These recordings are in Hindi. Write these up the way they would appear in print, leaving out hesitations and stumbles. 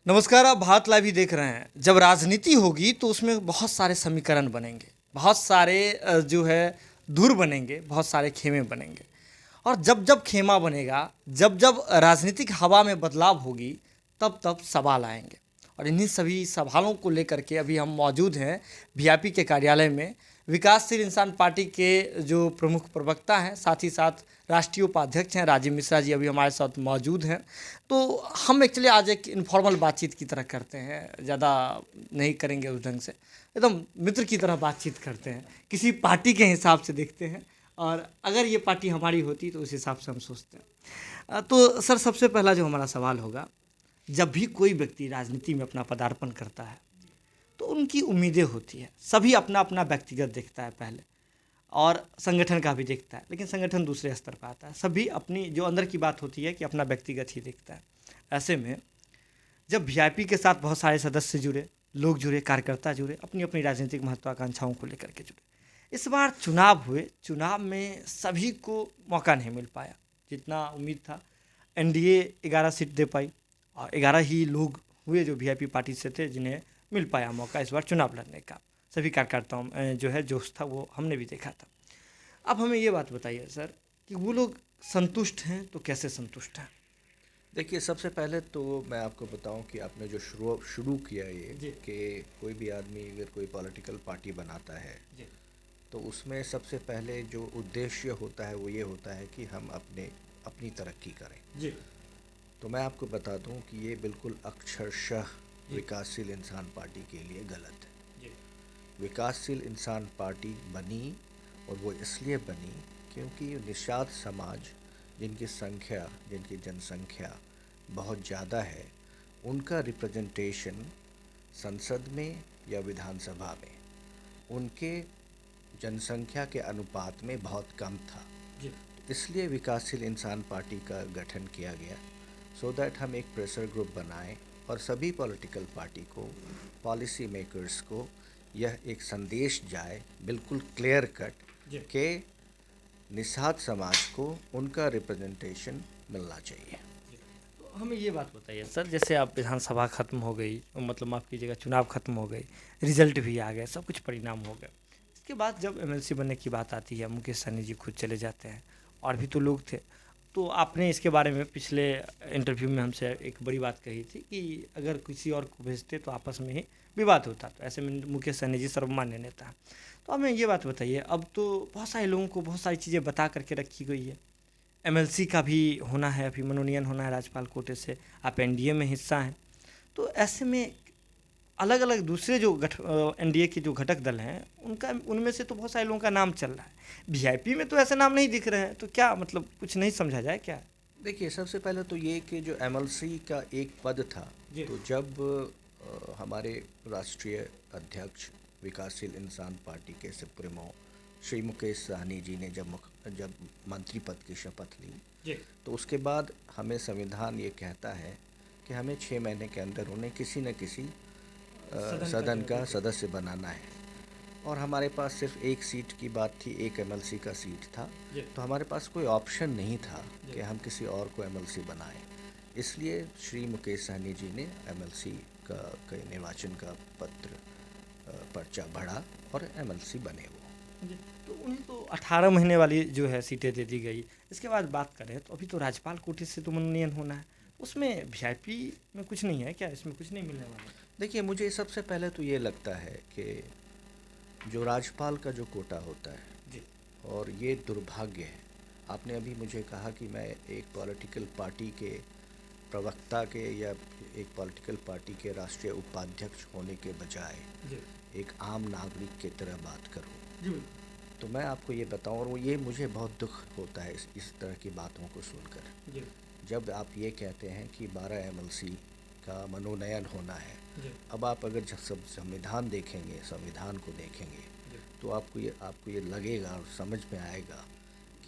नमस्कार, आप भारत लाइव ही देख रहे हैं। जब राजनीति होगी तो उसमें बहुत सारे समीकरण बनेंगे, बहुत सारे जो है धुर बनेंगे, बहुत सारे खेमे बनेंगे। और जब जब खेमा बनेगा, जब जब राजनीतिक हवा में बदलाव होगी, तब तब सवाल आएंगे। और इन्हीं सभी सवालों को लेकर के अभी हम मौजूद हैं वीआईपी के कार्यालय में। विकासशील इंसान पार्टी के जो प्रमुख प्रवक्ता हैं, साथ ही साथ राष्ट्रीय उपाध्यक्ष हैं राजीव मिश्रा जी, अभी हमारे साथ मौजूद हैं। तो हम एक्चुअली आज एक इनफॉर्मल बातचीत की तरह करते हैं, ज़्यादा नहीं करेंगे उस ढंग से, एकदम मित्र की तरह बातचीत करते हैं, किसी पार्टी के हिसाब से देखते हैं और अगर ये पार्टी हमारी होती तो उस हिसाब से हम सोचते हैं। तो सर, सबसे पहला जो हमारा सवाल होगा, जब भी कोई व्यक्ति राजनीति में अपना पदार्पण करता है तो उनकी उम्मीदें होती है। सभी अपना अपना व्यक्तिगत देखता है पहले, और संगठन का भी देखता है, लेकिन संगठन दूसरे स्तर पर आता है। सभी अपनी जो अंदर की बात होती है कि अपना व्यक्तिगत ही देखता है। ऐसे में जब वीआईपी के साथ बहुत सारे सदस्य जुड़े, लोग जुड़े, कार्यकर्ता जुड़े, अपनी अपनी राजनीतिक महत्वाकांक्षाओं को लेकर के जुड़े। इस बार चुनाव हुए, चुनाव में सभी को मौका नहीं मिल पाया जितना उम्मीद था। एनडीए 11 सीट दे पाई और 11 ही लोग हुए जो वीआईपी पार्टी से थे जिन्हें मिल पाया मौका इस बार चुनाव लड़ने का। सभी कार्यकर्ताओं में जो है जोश था, वो हमने भी देखा था। अब हमें ये बात बताइए सर कि वो लोग संतुष्ट हैं तो कैसे संतुष्ट हैं? देखिए, सबसे पहले तो मैं आपको बताऊं कि आपने जो शुरू किया ये कि कोई भी आदमी अगर कोई पॉलिटिकल पार्टी बनाता है तो उसमें सबसे पहले जो उद्देश्य होता है वो ये होता है कि हम अपनी तरक्की करें जी। तो मैं आपको बता दूं कि ये बिल्कुल अक्षरशः विकासशील इंसान पार्टी के लिए गलत है। जी। विकासशील इंसान पार्टी बनी और वो इसलिए बनी क्योंकि निषाद समाज जिनकी जनसंख्या बहुत ज़्यादा है, उनका रिप्रेजेंटेशन संसद में या विधानसभा में उनके जनसंख्या के अनुपात में बहुत कम था। जी। इसलिए विकासशील इंसान पार्टी का गठन किया गया सो दैट हम एक प्रेशर ग्रुप बनाएं और सभी पॉलिटिकल पार्टी को, पॉलिसी मेकर्स को यह एक संदेश जाए बिल्कुल क्लियर कट कि निषाद समाज को उनका रिप्रेजेंटेशन मिलना चाहिए। तो हमें ये बात बताइए सर, जैसे आप विधानसभा खत्म हो गई, मतलब माफ़ कीजिएगा, चुनाव खत्म हो गई, रिजल्ट भी आ गए, सब कुछ परिणाम हो गए। इसके बाद जब एमएलसी बनने की बात आती है, मुकेश सहनी जी खुद चले जाते हैं और भी तो लोग थे। तो आपने इसके बारे में पिछले इंटरव्यू में हमसे एक बड़ी बात कही थी कि अगर किसी और को भेजते तो आपस में ही विवाद होता। तो ऐसे में मुकेश सहनी जी सर्वमान्य नेता हैं। तो हमें ये बात बताइए, अब तो बहुत सारे लोगों को बहुत सारी चीज़ें बता करके रखी गई है। एमएलसी का भी होना है, अभी मनोनयन होना है राजपाल कोटे से, आप एनडीए में हिस्सा हैं। तो ऐसे में अलग अलग दूसरे जो एनडीए के जो घटक दल हैं, उनमें से तो बहुत सारे लोगों का नाम चल रहा है। वीआईपी में तो ऐसे नाम नहीं दिख रहे हैं, तो क्या मतलब कुछ नहीं समझा जाए क्या? देखिए, सबसे पहले तो ये कि जो एमएलसी का एक पद था, तो जब हमारे राष्ट्रीय अध्यक्ष विकासशील इंसान पार्टी के सुप्रीमो श्री मुकेश सहनी जी ने जब मंत्री पद की शपथ ली, तो उसके बाद हमें संविधान ये कहता है कि हमें 6 महीने के अंदर उन्हें किसी न किसी सदन का सदस्य बनाना है। और हमारे पास सिर्फ एक सीट की बात थी, एक एमएलसी का सीट था, तो हमारे पास कोई ऑप्शन नहीं था कि हम किसी और को एमएलसी बनाएं। इसलिए श्री मुकेश सहनी जी ने एमएलसी का निर्वाचन का पर्चा भरा और एमएलसी बने वो। तो उन्हें तो 18 महीने वाली जो है सीटें दे दी गई। इसके बाद बात करें तो अभी तो राज्यपाल कोटे से तो मनोनयन होना है, उसमें वीआईपी में कुछ नहीं है क्या? इसमें कुछ नहीं मिलने वाला? देखिए, मुझे सबसे पहले तो ये लगता है कि जो राज्यपाल का जो कोटा होता है और ये दुर्भाग्य है। आपने अभी मुझे कहा कि मैं एक पॉलिटिकल पार्टी के प्रवक्ता के या एक पॉलिटिकल पार्टी के राष्ट्रीय उपाध्यक्ष होने के बजाय एक आम नागरिक की तरह बात करूं। तो मैं आपको ये बताऊं, और ये मुझे बहुत दुख होता है इस तरह की बातों को सुनकर। जब आप ये कहते हैं कि 12 एमएलसी का मनोनयन होना है, अब आप अगर जब सब संविधान देखेंगे, संविधान को देखेंगे, तो आपको ये लगेगा और समझ में आएगा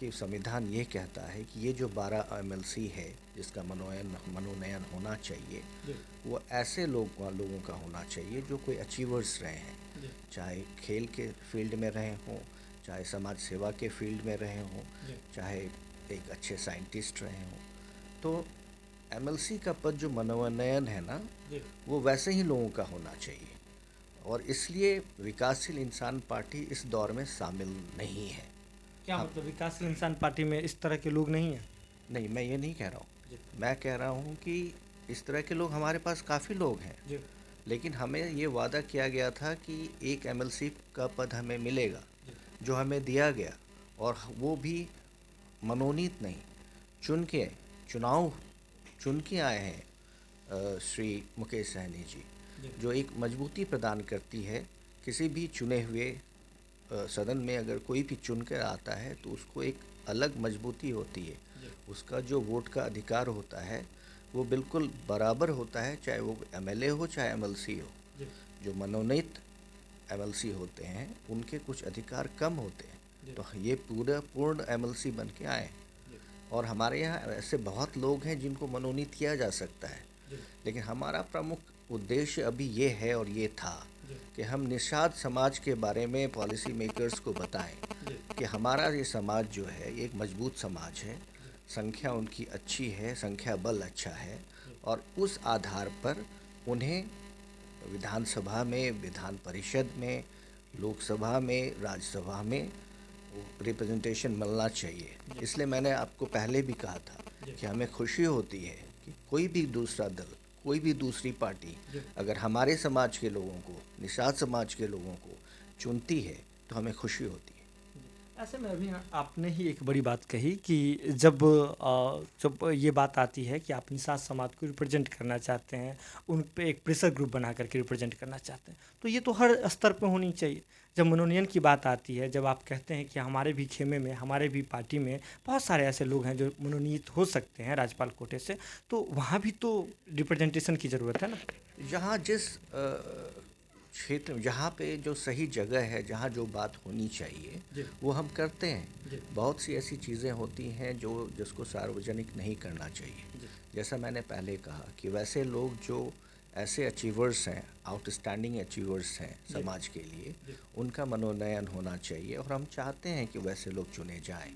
कि संविधान ये कहता है कि ये जो 12 एमएलसी है जिसका मनोनयन होना चाहिए, वो ऐसे लोगों का होना चाहिए जो कोई अचीवर्स रहे हैं, चाहे खेल के फील्ड में रहे हों, चाहे समाज सेवा के फील्ड में रहे हों, चाहे एक अच्छे साइंटिस्ट रहे हों। तो एमएलसी का पद जो मनोनयन है ना, वो वैसे ही लोगों का होना चाहिए, और इसलिए विकासशील इंसान पार्टी इस दौर में शामिल नहीं है। क्या मतलब विकासशील इंसान पार्टी में इस तरह के लोग नहीं हैं? नहीं, मैं ये नहीं कह रहा हूँ, मैं कह रहा हूँ कि इस तरह के लोग हमारे पास काफ़ी लोग हैं, लेकिन हमें ये वादा किया गया था कि एक एमएलसी का पद हमें मिलेगा, जो हमें दिया गया, और वो भी मनोनीत नहीं, चुन के चुनाव चुन के आए हैं श्री मुकेश सहनी जी, जो एक मजबूती प्रदान करती है। किसी भी चुने हुए सदन में अगर कोई भी चुन कर आता है तो उसको एक अलग मजबूती होती है, उसका जो वोट का अधिकार होता है वो बिल्कुल बराबर होता है, चाहे वो एमएलए हो चाहे एमएलसी हो। जो मनोनीत एमएलसी होते हैं उनके कुछ अधिकार कम होते हैं, तो ये पूर्ण एमएलसी बन के आए, और हमारे यहाँ ऐसे बहुत लोग हैं जिनको मनोनीत किया जा सकता है, लेकिन हमारा प्रमुख उद्देश्य अभी ये है और ये था कि हम निषाद समाज के बारे में पॉलिसी मेकर्स को बताएं कि हमारा ये समाज जो है ये एक मजबूत समाज है, संख्या उनकी अच्छी है, संख्या बल अच्छा है, और उस आधार पर उन्हें विधानसभा में, विधान परिषद में, लोकसभा में, राज्यसभा में रिप्रेजेंटेशन मिलना चाहिए। इसलिए मैंने आपको पहले भी कहा था कि हमें खुशी होती है कि कोई भी दूसरा दल, कोई भी दूसरी पार्टी अगर हमारे समाज के लोगों को, निषाद समाज के लोगों को चुनती है तो हमें खुशी होती है। ऐसे में अभी आपने ही एक बड़ी बात कही कि जब ये बात आती है कि आप निषाद समाज को रिप्रेजेंट करना चाहते हैं, उन पे एक प्रेशर ग्रुप बना करके रिप्रेजेंट करना चाहते हैं, तो ये तो हर स्तर पे होनी चाहिए। जब मनोनयन की बात आती है, जब आप कहते हैं कि हमारे भी खेमे में, हमारे भी पार्टी में बहुत सारे ऐसे लोग हैं जो मनोनीत हो सकते हैं राज्यपाल कोटे से, तो वहाँ भी तो रिप्रेजेंटेशन की ज़रूरत है ना। जहाँ जिस क्षेत्र, जहाँ पे जो सही जगह है, जहाँ जो बात होनी चाहिए वो हम करते हैं। बहुत सी ऐसी चीज़ें होती हैं जिसको सार्वजनिक नहीं करना चाहिए। जैसा मैंने पहले कहा कि वैसे लोग जो ऐसे अचीवर्स हैं, आउटस्टैंडिंग अचीवर्स हैं समाज के लिए, उनका मनोनयन होना चाहिए, और हम चाहते हैं कि वैसे लोग चुने जाएं,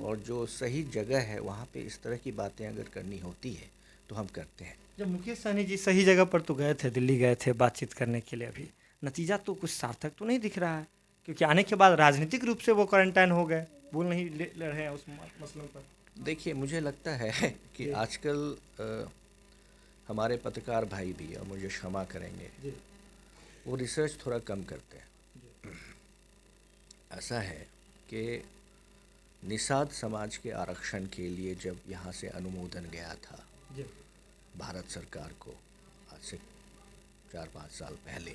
और जो सही जगह है वहाँ पे इस तरह की बातें अगर करनी होती है तो हम करते हैं। जब मुकेश सहनी जी सही जगह पर तो गए थे, दिल्ली गए थे बातचीत करने के लिए, अभी नतीजा तो कुछ सार्थक तो नहीं दिख रहा है, क्योंकि आने के बाद राजनीतिक रूप से वो क्वारंटाइन हो गए, बोल नहीं ले रहे हैं उस मसलों पर। देखिए, मुझे लगता है कि आजकल हमारे पत्रकार भाई भी, और मुझे क्षमा करेंगे, वो रिसर्च थोड़ा कम करते हैं। ऐसा है कि निषाद समाज के आरक्षण के लिए जब यहाँ से अनुमोदन गया था भारत सरकार को, आज से 4-5 साल पहले,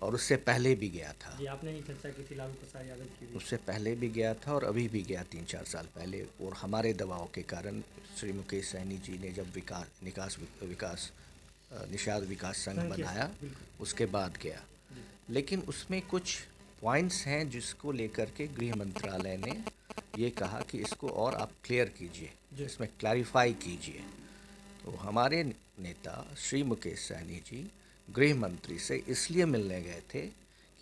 और उससे पहले भी गया था, आपने ही चर्चा की थी, लालू प्रसाद यादव की, उससे पहले भी गया था और अभी भी गया 3-4 साल पहले, और हमारे दबाव के कारण श्री मुकेश सहनी जी ने जब निषाद विकास संघ बनाया उसके बाद गया। लेकिन उसमें कुछ पॉइंट्स हैं जिसको लेकर के गृह मंत्रालय ने ये कहा कि इसको और आप क्लियर कीजिए, इसमें क्लैरिफाई कीजिए। तो हमारे नेता श्री मुकेश सहनी जी गृह मंत्री से इसलिए मिलने गए थे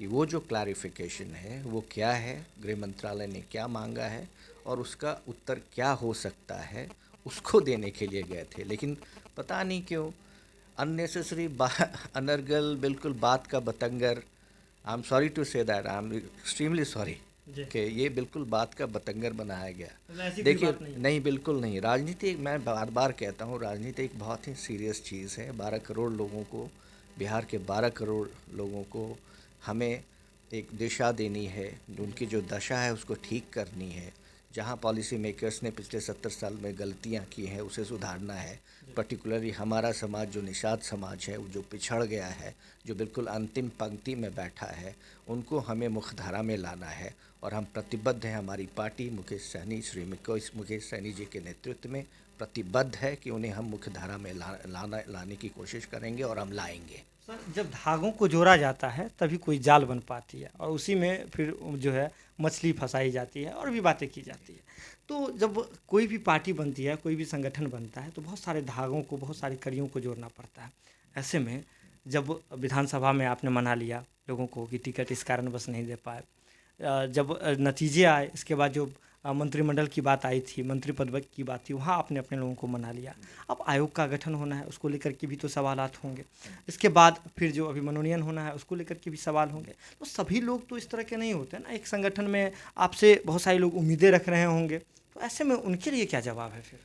कि वो जो क्लैरिफिकेशन है वो क्या है, गृह मंत्रालय ने क्या मांगा है और उसका उत्तर क्या हो सकता है, उसको देने के लिए गए थे। लेकिन पता नहीं क्यों अननेसेसरी अनर्गल, बिल्कुल बात का बतंगर, I am sorry to say that, I am extremely sorry कि ये बिल्कुल बात का बतंगर बनाया गया। देखिए, नहीं, बिल्कुल नहीं। राजनीति, मैं बार बार कहता हूँ, राजनीति एक बहुत ही सीरियस चीज़ है। 12 करोड़ लोगों को, बिहार के 12 करोड़ लोगों को हमें एक दिशा देनी है, उनकी जो दशा है उसको ठीक करनी है। जहाँ पॉलिसी मेकर्स ने पिछले 70 साल में गलतियाँ की हैं उसे सुधारना है। पर्टिकुलरली हमारा समाज जो निषाद समाज है, जो पिछड़ गया है, जो बिल्कुल अंतिम पंक्ति में बैठा है, उनको हमें मुख्यधारा में लाना है, और हम प्रतिबद्ध हैं। हमारी पार्टी मुकेश सहनी जी के नेतृत्व में प्रतिबद्ध है कि उन्हें हम मुख्यधारा में लाने की कोशिश करेंगे, और हम लाएंगे। सर, जब धागों को जोड़ा जाता है तभी कोई जाल बन पाती है, और उसी में फिर जो है मछली फंसाई जाती है और भी बातें की जाती है। तो जब कोई भी पार्टी बनती है, कोई भी संगठन बनता है, तो बहुत सारे धागों को, बहुत सारी कड़ियों को जोड़ना पड़ता है। ऐसे में जब विधानसभा में आपने मना लिया लोगों को कि टिकट इस कारणवश नहीं दे पाए, जब नतीजे आए, इसके बाद जो मंत्रिमंडल की बात आई थी, मंत्री पद की बात थी, वहाँ आपने अपने लोगों को मना लिया। अब आयोग का गठन होना है, उसको लेकर के भी तो सवालात होंगे। इसके बाद फिर जो अभी मनोनयन होना है उसको लेकर के भी सवाल होंगे। तो सभी लोग तो इस तरह के नहीं होते ना, एक संगठन में आपसे बहुत सारे लोग उम्मीदें रख रहे होंगे, तो ऐसे में उनके लिए क्या जवाब है फिर?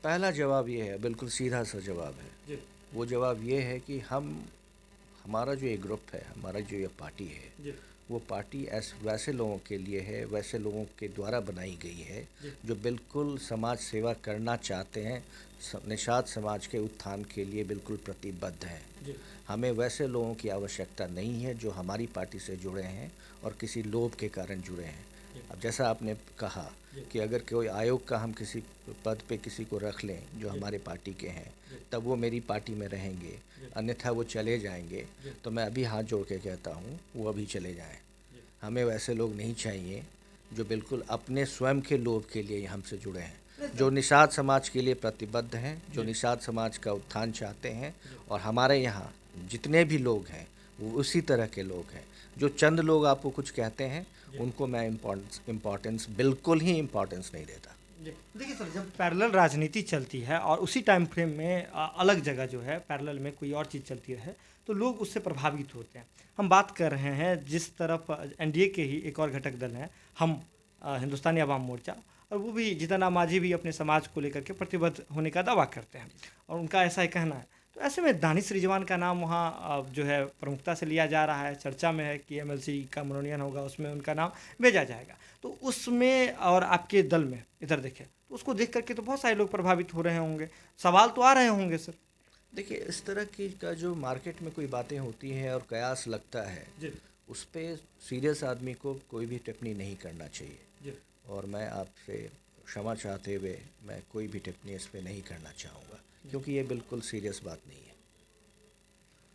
पहला जवाब ये है, बिल्कुल सीधा सा जवाब है जी वो जवाब ये है कि हमारा जो ये ग्रुप है, हमारा जो ये पार्टी है, जी वो पार्टी वैसे लोगों के लिए है, वैसे लोगों के द्वारा बनाई गई है जो बिल्कुल समाज सेवा करना चाहते हैं, निषाद समाज के उत्थान के लिए बिल्कुल प्रतिबद्ध हैं। हमें वैसे लोगों की आवश्यकता नहीं है जो हमारी पार्टी से जुड़े हैं और किसी लोभ के कारण जुड़े हैं। अब जैसा आपने कहा कि अगर कोई आयोग का हम किसी पद पे किसी को रख लें जो हमारे पार्टी के हैं, तब वो मेरी पार्टी में रहेंगे, अन्यथा वो चले जाएंगे, तो मैं अभी हाथ जोड़ के कहता हूँ वो अभी चले जाएं। हमें वैसे लोग नहीं चाहिए जो बिल्कुल अपने स्वयं के लोभ के लिए हमसे जुड़े हैं, जो निषाद समाज के लिए प्रतिबद्ध हैं, जो निषाद समाज का उत्थान चाहते हैं। और हमारे यहाँ जितने भी लोग हैं वो उसी तरह के लोग हैं। जो चंद लोग आपको कुछ कहते हैं उनको मैं इम्पोर्टेंस बिल्कुल ही इम्पोर्टेंस नहीं देता। देखिए सर, जब पैरेलल राजनीति चलती है और उसी टाइम फ्रेम में अलग जगह जो है पैरेलल में कोई और चीज़ चलती है, तो लोग उससे प्रभावित होते हैं। हम बात कर रहे हैं जिस तरफ एनडीए के ही एक और घटक दल हैं, हम हिंदुस्तानी आवाम मोर्चा, और वो भी जीतन राम मांझी भी अपने समाज को लेकर के प्रतिबद्ध होने का दावा करते हैं और उनका ऐसा ही कहना है। तो ऐसे में दानिश रिजवान का नाम वहाँ जो है प्रमुखता से लिया जा रहा है, चर्चा में है कि एमएलसी का मनोनयन होगा, उसमें उनका नाम भेजा जाएगा। तो उसमें और आपके दल में इधर देखें तो उसको देख करके तो बहुत सारे लोग प्रभावित हो रहे होंगे, सवाल तो आ रहे होंगे सर। देखिए, इस तरह की का जो मार्केट में कोई बातें होती हैं और कयास लगता है जी उस पर सीरियस आदमी को कोई भी टिप्पणी नहीं करना चाहिए। जी और मैं आपसे क्षमा चाहते हुए मैं कोई भी टिप्पणी इस पर नहीं करना चाहूँगा, क्योंकि ये बिल्कुल सीरियस बात नहीं है।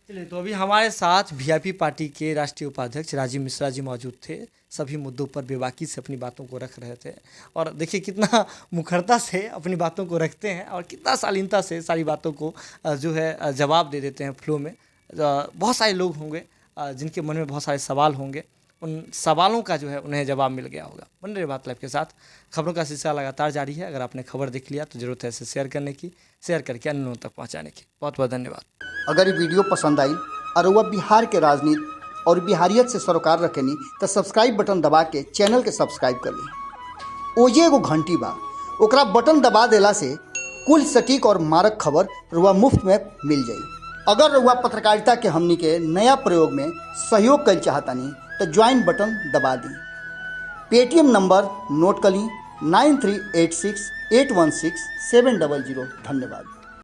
चलिए, तो अभी हमारे साथ वीआईपी पार्टी के राष्ट्रीय उपाध्यक्ष राजीव मिश्रा जी मौजूद थे। सभी मुद्दों पर बेबाकी से अपनी बातों को रख रहे थे और देखिए कितना मुखरता से अपनी बातों को रखते हैं और कितना शालीनता से सारी बातों को जो है जवाब दे देते हैं फ्लो में। बहुत सारे लोग होंगे जिनके मन में बहुत सारे सवाल होंगे, उन सवालों का जो है उन्हें जवाब मिल गया होगा। बन रहे बात लाइव के साथ खबरों का सिलसिला लगातार जारी है। अगर आपने खबर देख लिया तो ज़रूरत है इसे शेयर करने की, शेयर करके अन्य लोगों तक पहुंचाने की। बहुत बहुत धन्यवाद। अगर ये वीडियो पसंद आई और वह बिहार के राजनीति और बिहारियत से सरोकार रखेनी तो सब्सक्राइब बटन दबा के चैनल के सब्सक्राइब कर ली। ओजे एगो घंटी बा, ओकरा बटन दबा देला से कुल सटीक और मारक खबर रुआ मुफ्त में मिल जाई। अगर रुआ पत्रकारिता के हमनी के नया प्रयोग में सहयोग कर चाहतानी तो ज्वाइन बटन दबा दी। पेटीएम नंबर नोट कर ली 9386816700। धन्यवाद।